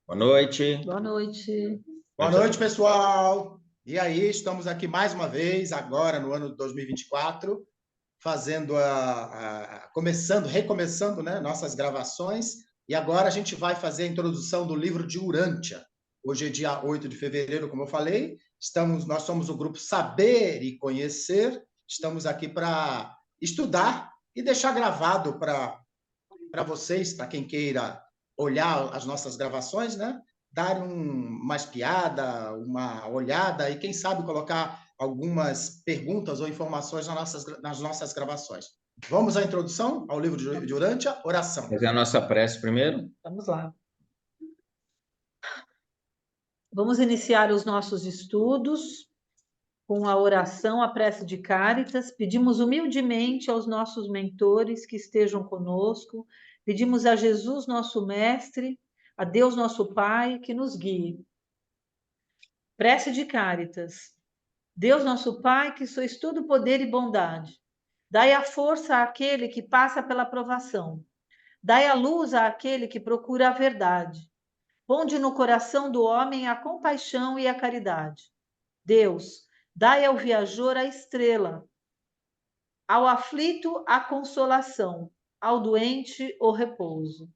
Boa noite. Boa noite. Boa noite, pessoal. E aí, estamos aqui mais uma vez, agora no ano de 2024, fazendo recomeçando, né, nossas gravações. E agora a gente vai fazer a introdução do livro de Urântia. Hoje é dia 8 de fevereiro, como eu falei. Nós somos o grupo Saber e Conhecer. Estamos aqui para estudar e deixar gravado para vocês, para quem queira olhar as nossas gravações, né? Dar uma espiada, uma olhada e, quem sabe, colocar algumas perguntas ou informações nas nossas gravações. Vamos à introdução ao livro de Urântia, oração. Fazer a nossa prece primeiro? Vamos lá. Vamos iniciar os nossos estudos com a oração, a prece de Cáritas. Pedimos humildemente aos nossos mentores que estejam conosco. Pedimos a Jesus, nosso Mestre, a Deus, nosso Pai, que nos guie. Prece de Cáritas. Deus, nosso Pai, que sois todo poder e bondade, dai a força àquele que passa pela provação. Dai a luz àquele que procura a verdade. Ponde no coração do homem a compaixão e a caridade. Deus, dai ao viajor a estrela, ao aflito a consolação, ao doente o repouso.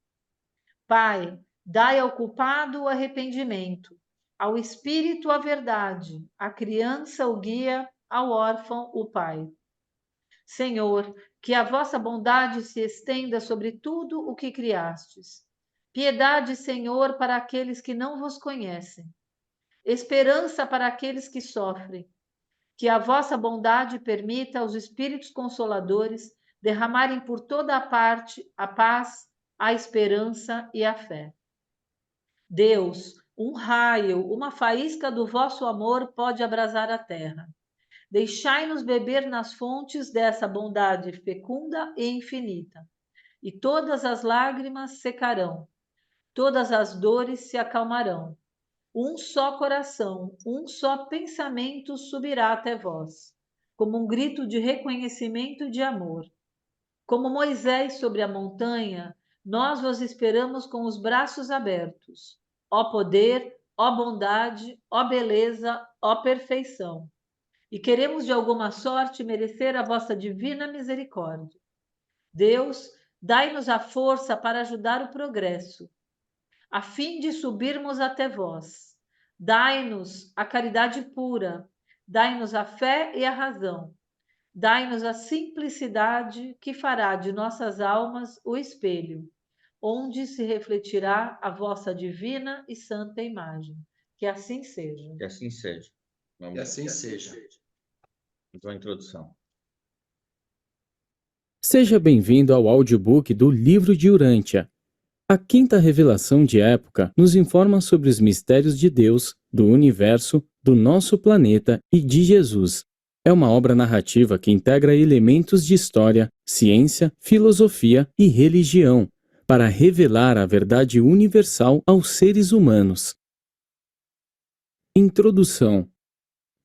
Pai, dai ao culpado o arrependimento, ao espírito a verdade, à criança o guia, ao órfão o pai. Senhor, que a vossa bondade se estenda sobre tudo o que criastes. Piedade, Senhor, para aqueles que não vos conhecem. Esperança para aqueles que sofrem. Que a vossa bondade permita aos espíritos consoladores derramarem por toda a parte a paz, a esperança e a fé. Deus, um raio, uma faísca do vosso amor pode abrasar a terra. Deixai-nos beber nas fontes dessa bondade fecunda e infinita, e todas as lágrimas secarão, todas as dores se acalmarão. Um só coração, um só pensamento subirá até vós, como um grito de reconhecimento e de amor. Como Moisés sobre a montanha, nós vos esperamos com os braços abertos. Ó poder, ó bondade, ó beleza, ó perfeição. E queremos de alguma sorte merecer a vossa divina misericórdia. Deus, dai-nos a força para ajudar o progresso, a fim de subirmos até vós. Dai-nos a caridade pura, dai-nos a fé e a razão, dai-nos a simplicidade que fará de nossas almas o espelho, onde se refletirá a vossa divina e santa imagem. Que assim seja. Que assim seja. Que assim seja. Então, a introdução. Seja bem-vindo ao audiobook do Livro de Urântia. A quinta revelação de época nos informa sobre os mistérios de Deus, do universo, do nosso planeta e de Jesus. É uma obra narrativa que integra elementos de história, ciência, filosofia e religião, para revelar a verdade universal aos seres humanos. Introdução.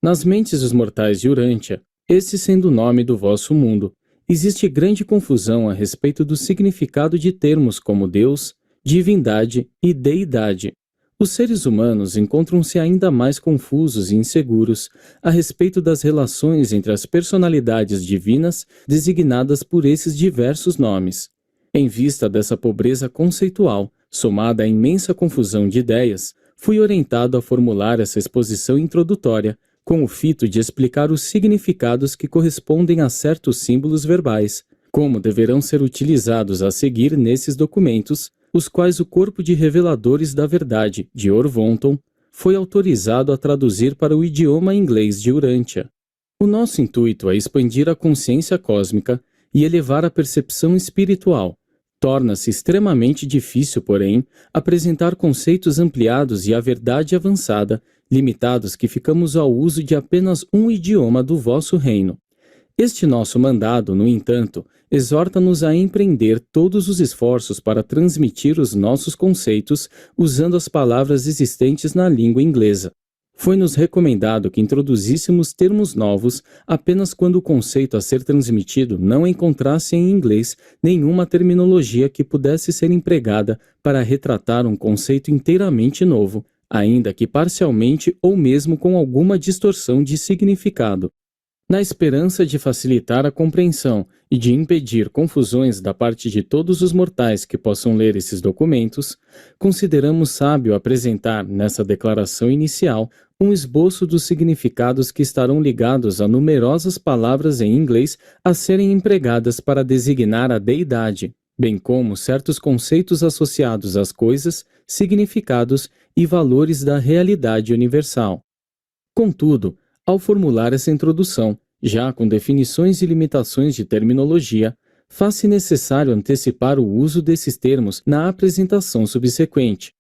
Nas mentes dos mortais de Urântia, esse sendo o nome do vosso mundo, existe grande confusão a respeito do significado de termos como Deus, divindade e deidade. Os seres humanos encontram-se ainda mais confusos e inseguros a respeito das relações entre as personalidades divinas designadas por esses diversos nomes. Em vista dessa pobreza conceitual, somada à imensa confusão de ideias, fui orientado a formular essa exposição introdutória com o fito de explicar os significados que correspondem a certos símbolos verbais, como deverão ser utilizados a seguir nesses documentos, os quais o Corpo de Reveladores da Verdade, de Orvonton, foi autorizado a traduzir para o idioma inglês de Urântia. O nosso intuito é expandir a consciência cósmica e elevar a percepção espiritual. Torna-se extremamente difícil, porém, apresentar conceitos ampliados e a verdade avançada, limitados que ficamos ao uso de apenas um idioma do vosso reino. Este nosso mandado, no entanto, exorta-nos a empreender todos os esforços para transmitir os nossos conceitos usando as palavras existentes na língua inglesa. Foi-nos recomendado que introduzíssemos termos novos apenas quando o conceito a ser transmitido não encontrasse em inglês nenhuma terminologia que pudesse ser empregada para retratar um conceito inteiramente novo, ainda que parcialmente ou mesmo com alguma distorção de significado. Na esperança de facilitar a compreensão e de impedir confusões da parte de todos os mortais que possam ler esses documentos, consideramos sábio apresentar, nessa declaração inicial, um esboço dos significados que estarão ligados a numerosas palavras em inglês a serem empregadas para designar a deidade, bem como certos conceitos associados às coisas, significados e valores da realidade universal. Contudo, ao formular essa introdução, já com definições e limitações de terminologia, faz-se necessário antecipar o uso desses termos na apresentação subsequente.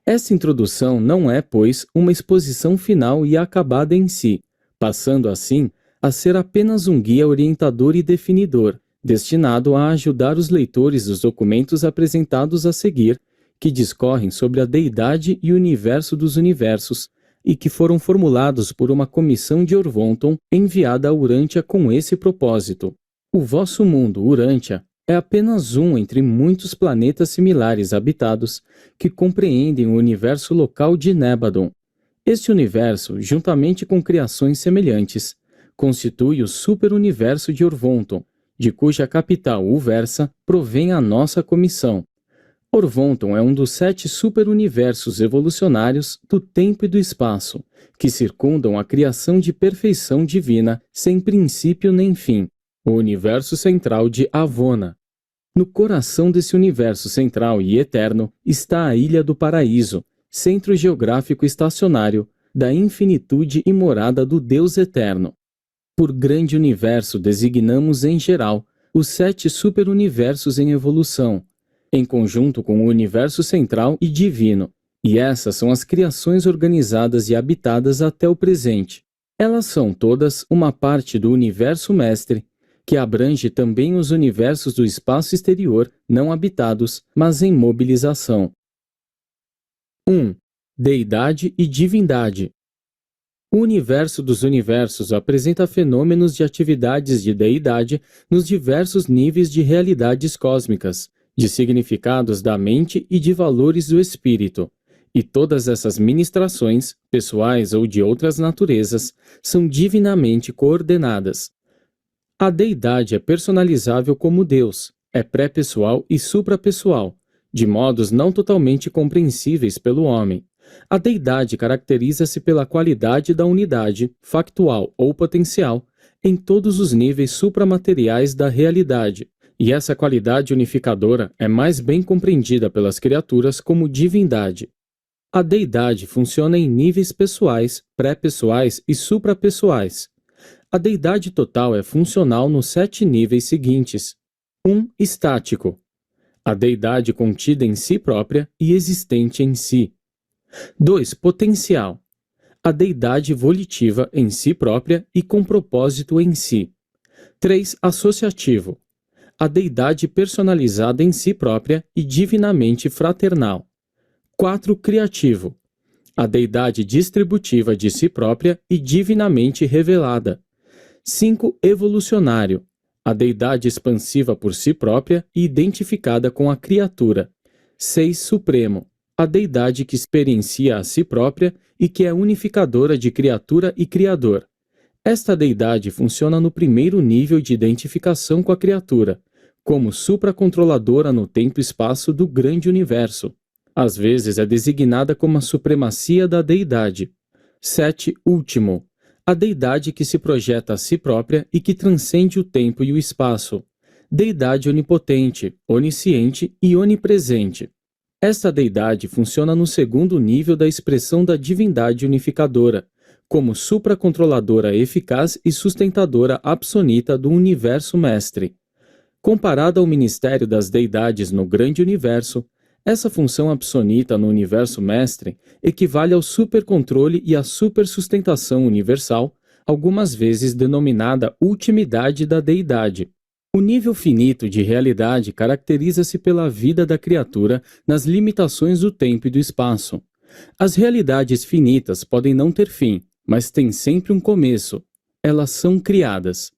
Essa introdução não é, pois, uma exposição final e acabada em si, passando assim a ser apenas um guia orientador e definidor, destinado a ajudar os leitores dos documentos apresentados a seguir, que discorrem sobre a deidade e o universo dos universos, e que foram formulados por uma comissão de Orvonton enviada a Urântia com esse propósito. O vosso mundo, Urântia, é apenas um entre muitos planetas similares habitados que compreendem o universo local de Nébadon. Este universo, juntamente com criações semelhantes, constitui o superuniverso de Orvonton, de cuja capital, Uversa, provém a nossa comissão. Orvonton é um dos 7 superuniversos evolucionários do tempo e do espaço, que circundam a criação de perfeição divina sem princípio nem fim, o universo central de Avona. No coração desse universo central e eterno está a Ilha do Paraíso, centro geográfico estacionário da infinitude e morada do Deus Eterno. Por grande universo designamos em geral os 7 superuniversos em evolução, em conjunto com o universo central e divino, e essas são as criações organizadas e habitadas até o presente. Elas são todas uma parte do universo mestre, que abrange também os universos do espaço exterior não habitados, mas em mobilização. 1. Deidade e divindade. O universo dos universos apresenta fenômenos de atividades de deidade nos diversos níveis de realidades cósmicas, de significados da mente e de valores do espírito, e todas essas ministrações, pessoais ou de outras naturezas, são divinamente coordenadas. A deidade é personalizável como Deus, é pré-pessoal e suprapessoal, de modos não totalmente compreensíveis pelo homem. A deidade caracteriza-se pela qualidade da unidade, factual ou potencial, em todos os níveis supramateriais da realidade, e essa qualidade unificadora é mais bem compreendida pelas criaturas como divindade. A deidade funciona em níveis pessoais, pré-pessoais e suprapessoais. A deidade total é funcional nos 7 níveis seguintes. 1. Estático. A deidade contida em si própria e existente em si. 2. Potencial. A deidade volitiva em si própria e com propósito em si. 3. Associativo. A deidade personalizada em si própria e divinamente fraternal. 4. Criativo. A deidade distributiva de si própria e divinamente revelada. 5. Evolucionário. A deidade expansiva por si própria e identificada com a criatura. 6. Supremo. A deidade que experiencia a si própria e que é unificadora de criatura e criador. Esta deidade funciona no primeiro nível de identificação com a criatura, como supracontroladora no tempo e espaço do grande universo. Às vezes é designada como a supremacia da deidade. 7. Último. A deidade que se projeta a si própria e que transcende o tempo e o espaço. Deidade onipotente, onisciente e onipresente. Esta deidade funciona no segundo nível da expressão da divindade unificadora, como supracontroladora eficaz e sustentadora absonita do universo mestre. Comparada ao ministério das deidades no grande universo, essa função absonita no universo mestre equivale ao supercontrole e à supersustentação universal, algumas vezes denominada ultimidade da deidade. O nível finito de realidade caracteriza-se pela vida da criatura nas limitações do tempo e do espaço. As realidades finitas podem não ter fim, mas têm sempre um começo. Elas são criadas.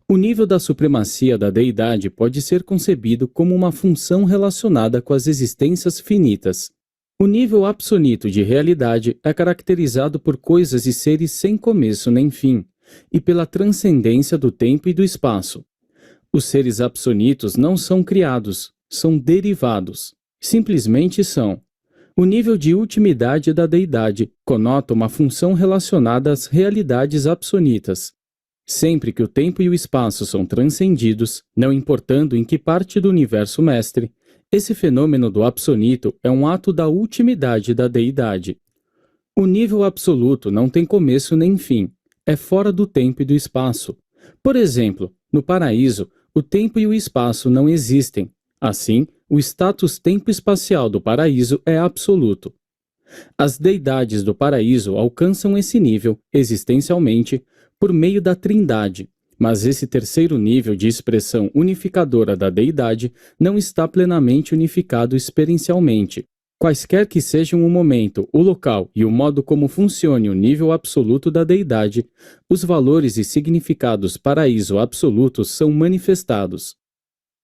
O nível da supremacia da deidade pode ser concebido como uma função relacionada com as existências finitas. O nível absoluto de realidade é caracterizado por coisas e seres sem começo nem fim, e pela transcendência do tempo e do espaço. Os seres absolutos não são criados, são derivados. Simplesmente são. O nível de ultimidade da deidade conota uma função relacionada às realidades absolutas. Sempre que o tempo e o espaço são transcendidos, não importando em que parte do universo mestre, esse fenômeno do absoluto é um ato da ultimidade da deidade. O nível absoluto não tem começo nem fim, é fora do tempo e do espaço. Por exemplo, no paraíso, o tempo e o espaço não existem. Assim, o status tempo-espacial do paraíso é absoluto. As deidades do paraíso alcançam esse nível, existencialmente, por meio da Trindade, mas esse terceiro nível de expressão unificadora da deidade não está plenamente unificado experiencialmente. Quaisquer que sejam o momento, o local e o modo como funcione o nível absoluto da deidade, os valores e significados paraíso absolutos são manifestados.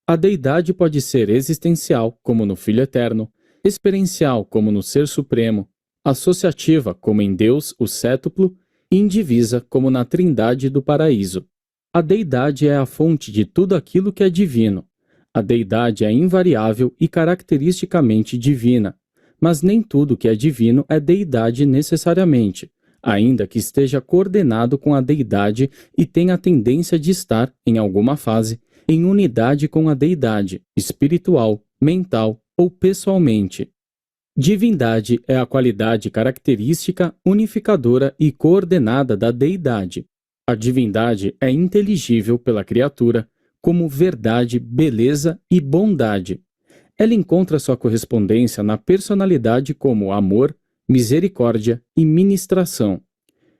A deidade pode ser existencial, como no Filho Eterno, experiencial, como no Ser Supremo, associativa, como em Deus, o Cétuplo, e indivisa, como na Trindade do Paraíso. A deidade é a fonte de tudo aquilo que é divino. A deidade é invariável e caracteristicamente divina, mas nem tudo que é divino é deidade necessariamente, ainda que esteja coordenado com a deidade e tenha a tendência de estar, em alguma fase, em unidade com a deidade, espiritual, mental ou pessoalmente. Divindade é a qualidade característica, unificadora e coordenada da deidade. A divindade é inteligível pela criatura como verdade, beleza e bondade. Ela encontra sua correspondência na personalidade como amor, misericórdia e ministração.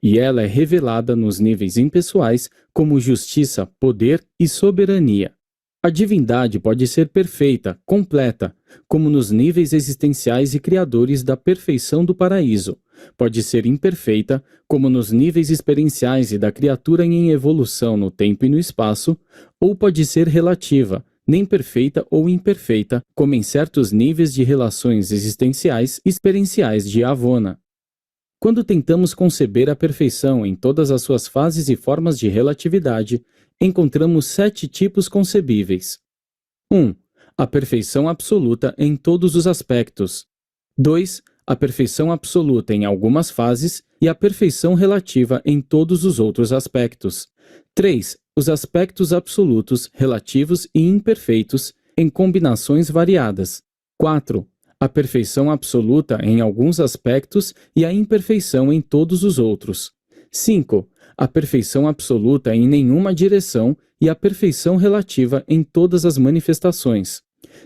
E ela é revelada nos níveis impessoais como justiça, poder e soberania. A divindade pode ser perfeita, completa, como nos níveis existenciais e criadores da perfeição do paraíso. Pode ser imperfeita, como nos níveis experienciais e da criatura em evolução no tempo e no espaço, ou pode ser relativa, nem perfeita ou imperfeita, como em certos níveis de relações existenciais e experienciais de Avona. Quando tentamos conceber a perfeição em todas as suas fases e formas de relatividade, encontramos 7 tipos concebíveis. 1. A perfeição absoluta em todos os aspectos. 2. A perfeição absoluta em algumas fases e a perfeição relativa em todos os outros aspectos. 3. Os aspectos absolutos, relativos e imperfeitos em combinações variadas. 4. A perfeição absoluta em alguns aspectos e a imperfeição em todos os outros. 5. A perfeição absoluta em nenhuma direção e a perfeição relativa em todas as manifestações.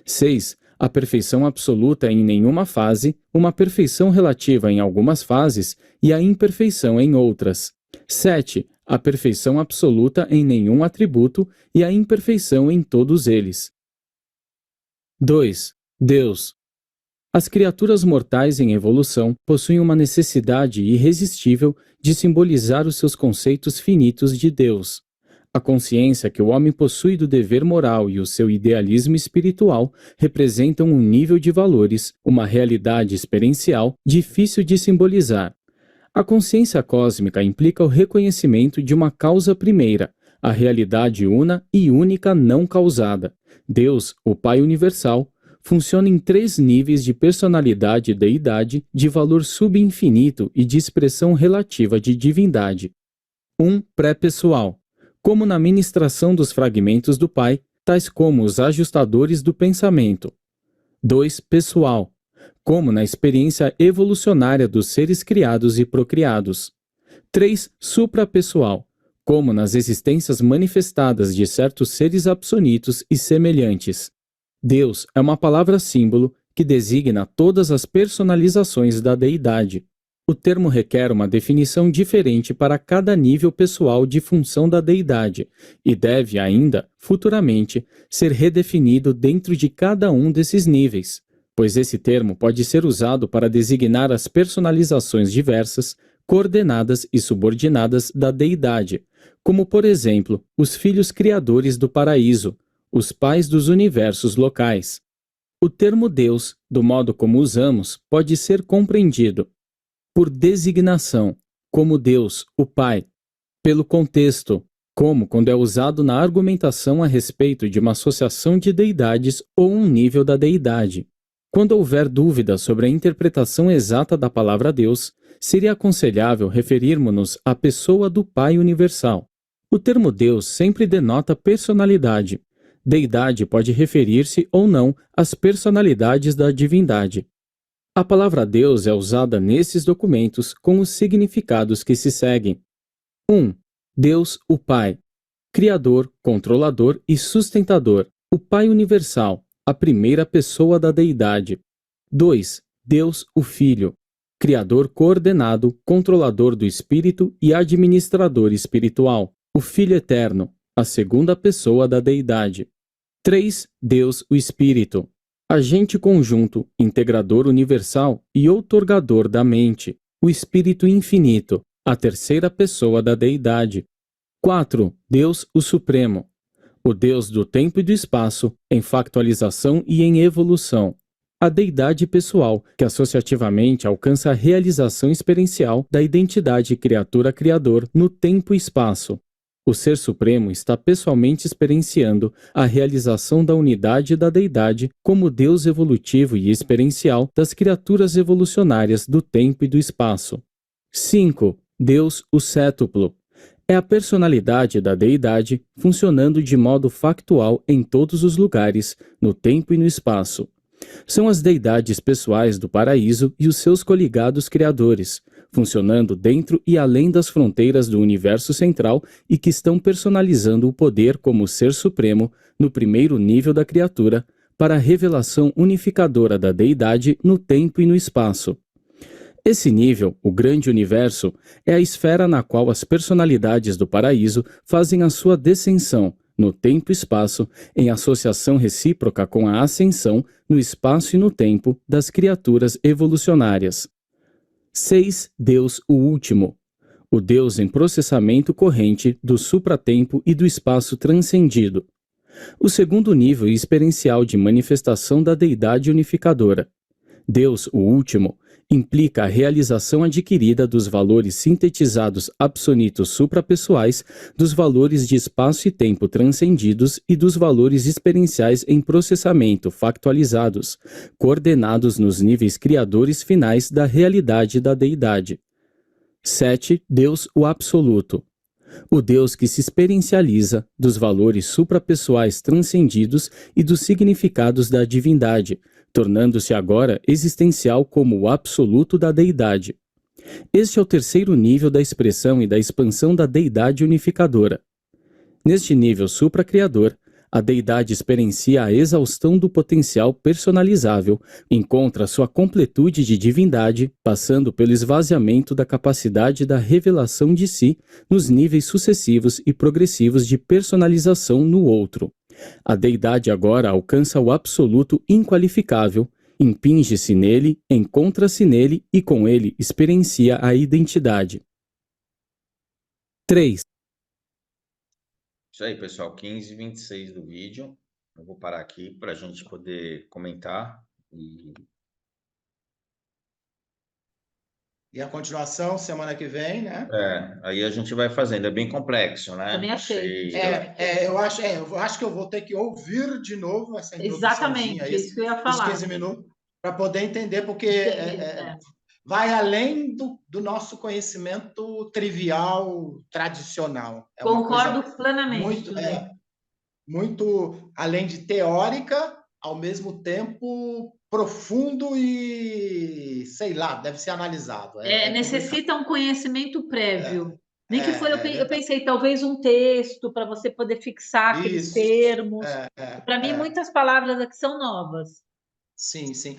6. A perfeição absoluta em nenhuma fase, uma perfeição relativa em algumas fases e a imperfeição em outras. 7. A perfeição absoluta em nenhum atributo e a imperfeição em todos eles. 2. Deus. As criaturas mortais em evolução possuem uma necessidade irresistível de simbolizar os seus conceitos finitos de Deus. A consciência que o homem possui do dever moral e o seu idealismo espiritual representam um nível de valores, uma realidade experiencial difícil de simbolizar. A consciência cósmica implica o reconhecimento de uma causa primeira, a realidade una e única não causada. Deus, o Pai Universal, funciona em 3 níveis de personalidade e deidade, de valor subinfinito e de expressão relativa de divindade. 1. Pré-pessoal, como na ministração dos fragmentos do Pai, tais como os ajustadores do pensamento. 2. Pessoal, como na experiência evolucionária dos seres criados e procriados. 3. Suprapessoal, como nas existências manifestadas de certos seres absolutos e semelhantes. Deus é uma palavra-símbolo que designa todas as personalizações da deidade. O termo requer uma definição diferente para cada nível pessoal de função da deidade e deve ainda, futuramente, ser redefinido dentro de cada um desses níveis. pois esse termo pode ser usado para designar as personalizações diversas, coordenadas e subordinadas da deidade, como, por exemplo, os filhos criadores do paraíso, os pais dos universos locais. O termo Deus, do modo como usamos, pode ser compreendido por designação, como Deus, o Pai, pelo contexto, como quando é usado na argumentação a respeito de uma associação de deidades ou um nível da deidade. Quando houver dúvida sobre a interpretação exata da palavra Deus, seria aconselhável referirmos-nos à pessoa do Pai universal. O termo Deus sempre denota personalidade. Deidade pode referir-se ou não às personalidades da divindade. A palavra Deus é usada nesses documentos com os significados que se seguem. 1. Deus, o Pai. Criador, controlador e sustentador. O Pai universal, a primeira pessoa da deidade. 2. Deus, o Filho. Criador coordenado, controlador do espírito e administrador espiritual. O Filho eterno, a segunda pessoa da deidade. 3. Deus, o Espírito. Agente conjunto, integrador universal e outorgador da mente. O Espírito infinito, a terceira pessoa da deidade. 4. Deus, o Supremo. O Deus do tempo e do espaço, em factualização e em evolução. A deidade pessoal, que associativamente alcança a realização experiencial da identidade criatura-criador no tempo e espaço. O Ser Supremo está pessoalmente experienciando a realização da unidade da deidade como Deus evolutivo e experiencial das criaturas evolucionárias do tempo e do espaço. 5. Deus, o Cétuplo. É a personalidade da deidade funcionando de modo factual em todos os lugares, no tempo e no espaço. São as deidades pessoais do paraíso e os seus coligados criadores, funcionando dentro e além das fronteiras do universo central e que estão personalizando o poder como Ser Supremo no primeiro nível da criatura para a revelação unificadora da deidade no tempo e no espaço. Esse nível, o grande universo, é a esfera na qual as personalidades do paraíso fazem a sua descensão, no tempo e espaço, em associação recíproca com a ascensão, no espaço e no tempo, das criaturas evolucionárias. 6. Deus, o Último. O Deus em processamento corrente do supratempo e do espaço transcendido. O segundo nível experiencial de manifestação da deidade unificadora. Deus, o Último, implica a realização adquirida dos valores sintetizados absonitos suprapessoais, dos valores de espaço e tempo transcendidos e dos valores experienciais em processamento factualizados, coordenados nos níveis criadores finais da realidade da deidade. 7. Deus, o Absoluto. O Deus que se experiencializa dos valores suprapessoais transcendidos e dos significados da divindade, tornando-se agora existencial como o absoluto da deidade. Este é o terceiro nível da expressão e da expansão da deidade unificadora. Neste nível supracriador, a deidade experiencia a exaustão do potencial personalizável, encontra sua completude de divindade, passando pelo esvaziamento da capacidade da revelação de si nos níveis sucessivos e progressivos de personalização no outro. A deidade agora alcança o absoluto inqualificável, impinge-se nele, encontra-se nele e com ele experiencia a identidade. 3. Isso aí, pessoal, 15h26 do vídeo. Eu vou parar aqui para a gente poder comentar. E a continuação, semana que vem, né? Aí a gente vai fazendo. É bem complexo, né? Também achei. Eu acho que eu vou ter que ouvir de novo essa introduçãozinha. Exatamente, isso que eu ia falar. Os 15 minutos, para poder entender, porque vai além do nosso conhecimento trivial, tradicional. É Concordo plenamente. Muito além de teórica, ao mesmo tempo profundo e, sei lá, deve ser analisado. Necessita um conhecimento prévio. Nem que for, eu pensei, talvez um texto para você poder fixar aqueles termos. Para mim, muitas palavras aqui são novas. Sim, sim.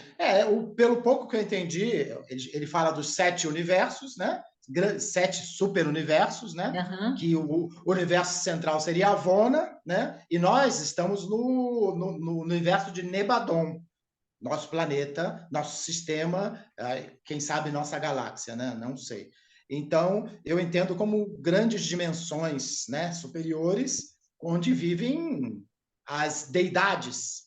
Pelo pouco que eu entendi, ele fala dos 7 universos, né? 7 super-universos, né? Uhum. Que o universo central seria Avona, né? E nós estamos no universo de Nebadon, nosso planeta, nosso sistema, quem sabe nossa galáxia, né? Não sei. Então, eu entendo como grandes dimensões, né, superiores, onde vivem as deidades,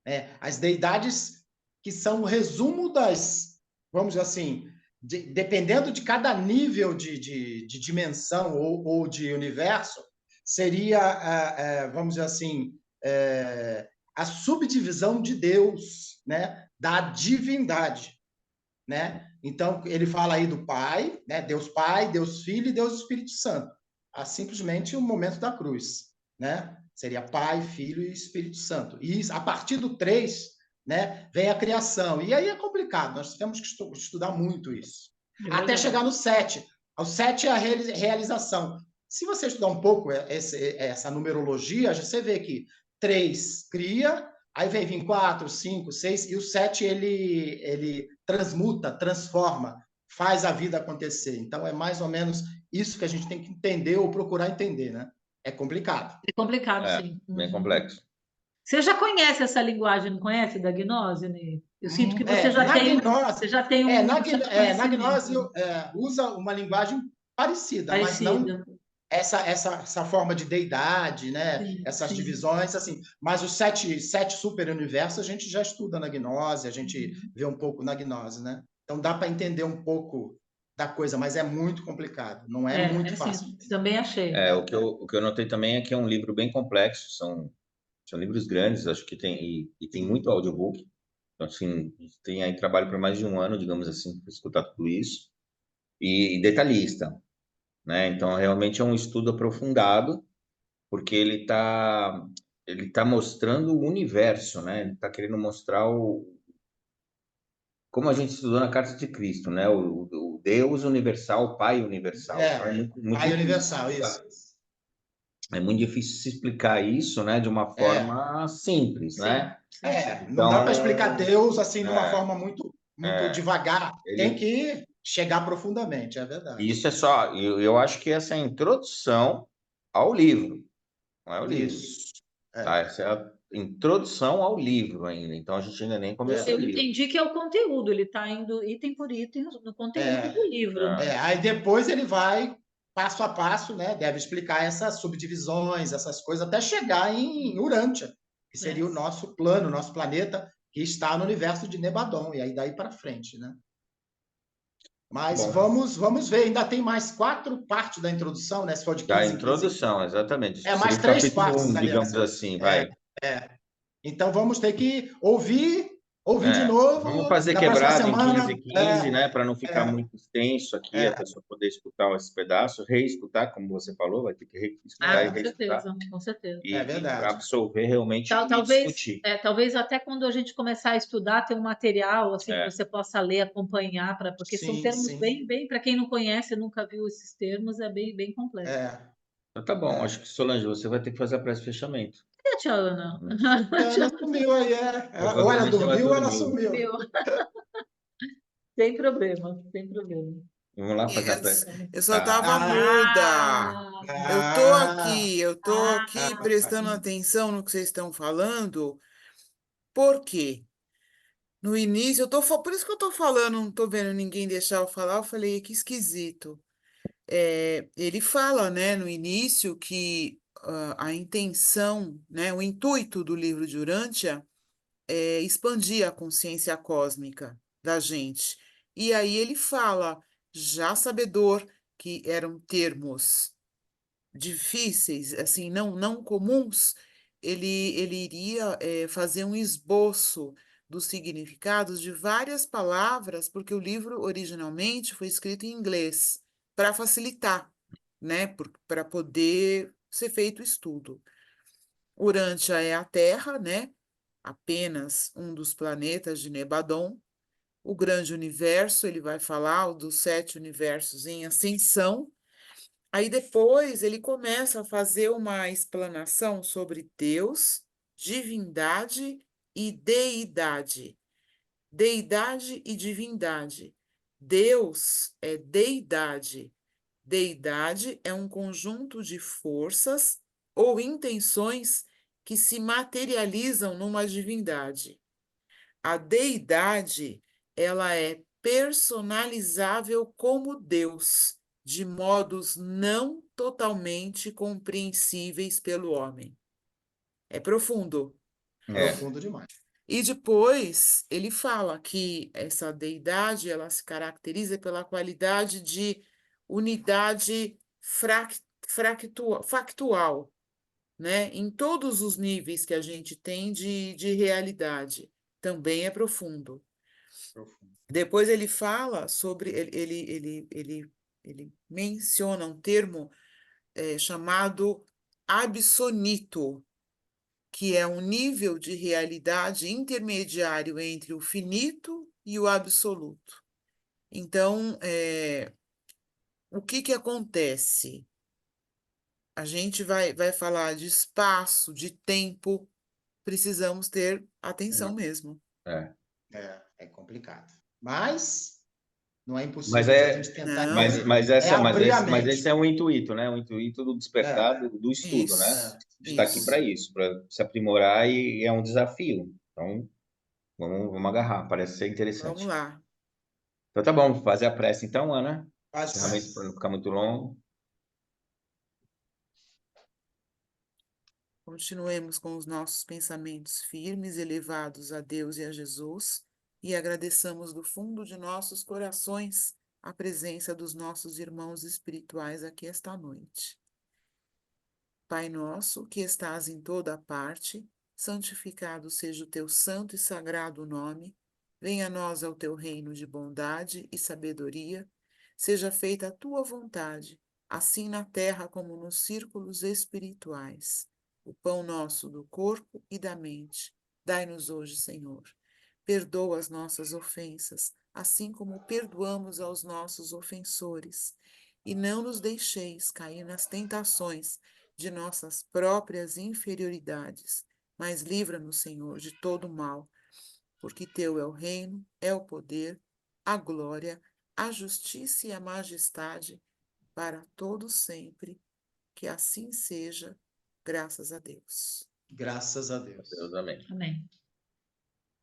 né? As deidades que são o resumo das, vamos dizer assim, dependendo de cada nível de dimensão ou de universo, seria, vamos dizer assim, a subdivisão de Deus, né? Da divindade, né? Então, ele fala aí do Pai, né? Deus Pai, Deus Filho e Deus Espírito Santo. Há simplesmente o momento da cruz, né? Seria Pai, Filho e Espírito Santo. E a partir do 3, né, vem a criação. E aí é complicado, nós temos que estudar muito isso. Até chegar no 7. O 7 é a realização. Se você estudar um pouco essa numerologia, você vê que 3 cria, aí vem vir 4, 5, 6, e o 7 ele transmuta, transforma, faz a vida acontecer. Então, é mais ou menos isso que a gente tem que entender ou procurar entender, né? É complicado. É complicado, sim. Bem complexo. Você já conhece essa linguagem, não conhece, da gnose, Ney? Eu sinto que você já tem um na conhecimento. gnose usa uma linguagem parecida, mas não essa forma de deidade, né? Sim, essas sim. divisões, assim. Mas os sete super-universos a gente já estuda na gnose, a gente vê um pouco na gnose, né? Então dá para entender um pouco da coisa, mas é muito complicado, não é muito fácil. Sim, também achei. O que eu notei também é que é um livro bem complexo, são livros grandes, acho que tem, e tem muito audiobook. Então, assim, a gente tem aí trabalho por mais de um ano, digamos assim, para escutar tudo isso. E detalhista, né? Então, realmente é um estudo aprofundado, porque ele tá mostrando o universo, né? Ele está querendo mostrar como a gente estudou na Carta de Cristo, né? O Deus universal, o Pai universal. Então, muito Pai universal, isso. É muito difícil se explicar isso, né, de uma forma simples, né? Não dá para explicar Deus assim de uma forma muito devagar. Tem que chegar profundamente, é verdade. Isso é só, eu acho que essa é a introdução ao livro, não é o livro. Tá? Essa é a introdução ao livro ainda, então a gente ainda nem começou o livro. Eu entendi que é o conteúdo, ele está indo item por item no conteúdo do livro. Aí depois ele vai passo a passo, né? Deve explicar essas subdivisões, essas coisas, até chegar em Urântia, que seria o nosso plano, o nosso planeta, que está no universo de Nebadon, e aí daí para frente, né? Mas vamos ver, ainda tem mais 4 partes da introdução, né? Se for de 15 da introdução, 15. Exatamente. Mais 3 partes, digamos assim, vai. Então vamos ter que ouvir de novo. Vamos fazer quebrado em 15, né? Para não ficar muito extenso aqui, a pessoa poder escutar esse pedaço, reescutar, como você falou, vai ter que reescutar e reescutar. Com certeza. É verdade. E absorver realmente e discutir. Talvez até quando a gente começar a estudar, ter um material assim que você possa ler, acompanhar, porque são termos bem, para quem não conhece, nunca viu esses termos, é bem complexo. Então tá bom, acho que, Solange, você vai ter que fazer a prece de fechamento. E a tia Ana? Ela sumiu aí, Ou ela dormiu ou ela sumiu. Sem problema, sem problema. Vamos lá fazer a prece. Eu só estava muda. Eu tô aqui prestando atenção no que vocês estão falando. Por quê? No início, por isso que eu tô falando, não tô vendo ninguém deixar eu falar, eu falei, que esquisito. Ele fala, né, no início que a intenção, né, o intuito do livro de Urântia é expandir a consciência cósmica da gente. E aí ele fala, já sabedor que eram termos difíceis, assim, não comuns, ele iria fazer um esboço dos significados de várias palavras, porque o livro originalmente foi escrito em inglês, para facilitar, né, para poder ser feito o estudo. Urântia é a Terra, né, apenas um dos planetas de Nebadon. O grande universo, ele vai falar dos 7 universos em ascensão. Aí depois ele começa a fazer uma explanação sobre Deus, divindade e deidade. Deidade e divindade. Deus é deidade. Deidade é um conjunto de forças ou intenções que se materializam numa divindade. a deidade, ela é personalizável como Deus, de modos não totalmente compreensíveis pelo homem. É profundo. Profundo demais. E depois ele fala que essa deidade, ela se caracteriza pela qualidade de unidade factual, né? Em todos os níveis que a gente tem de realidade. Também é profundo. Depois ele fala sobre, ele menciona um termo chamado absonito, que é um nível de realidade intermediário entre o finito e o absoluto. Então, o que acontece? A gente vai falar de espaço, de tempo, precisamos ter atenção mesmo. É complicado. Mas não é impossível Mas de a gente tentar Não. entender. Mas esse é o intuito, né? O intuito do despertar, do estudo, né? Isso. A gente está aqui para isso, para se aprimorar e é um desafio. Então, vamos agarrar, parece ser interessante. Vamos lá. Então tá bom, fazer a prece então, Ana. Faz- Realmente para não ficar muito longo. Continuemos com os nossos pensamentos firmes, elevados a Deus e a Jesus, e agradeçamos do fundo de nossos corações a presença dos nossos irmãos espirituais aqui esta noite. Pai nosso, que estás em toda parte, santificado seja o teu santo e sagrado nome. Venha a nós o teu reino de bondade e sabedoria. Seja feita a tua vontade, assim na terra como nos círculos espirituais. O pão nosso do corpo e da mente, dai-nos hoje, Senhor. Perdoa as nossas ofensas, assim como perdoamos aos nossos ofensores. E não nos deixeis cair nas tentações de nossas próprias inferioridades, mas livra-nos, Senhor, de todo mal, porque teu é o reino, é o poder, a glória, a justiça e a majestade para todos sempre. Que assim seja, graças a Deus. Graças a Deus. Deus, amém. Amém.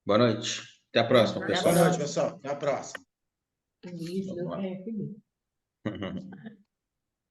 Boa noite. Até a próxima, Até a pessoal. Boa noite, pessoal. Até a próxima. Isso, Vamos lá. Felipe.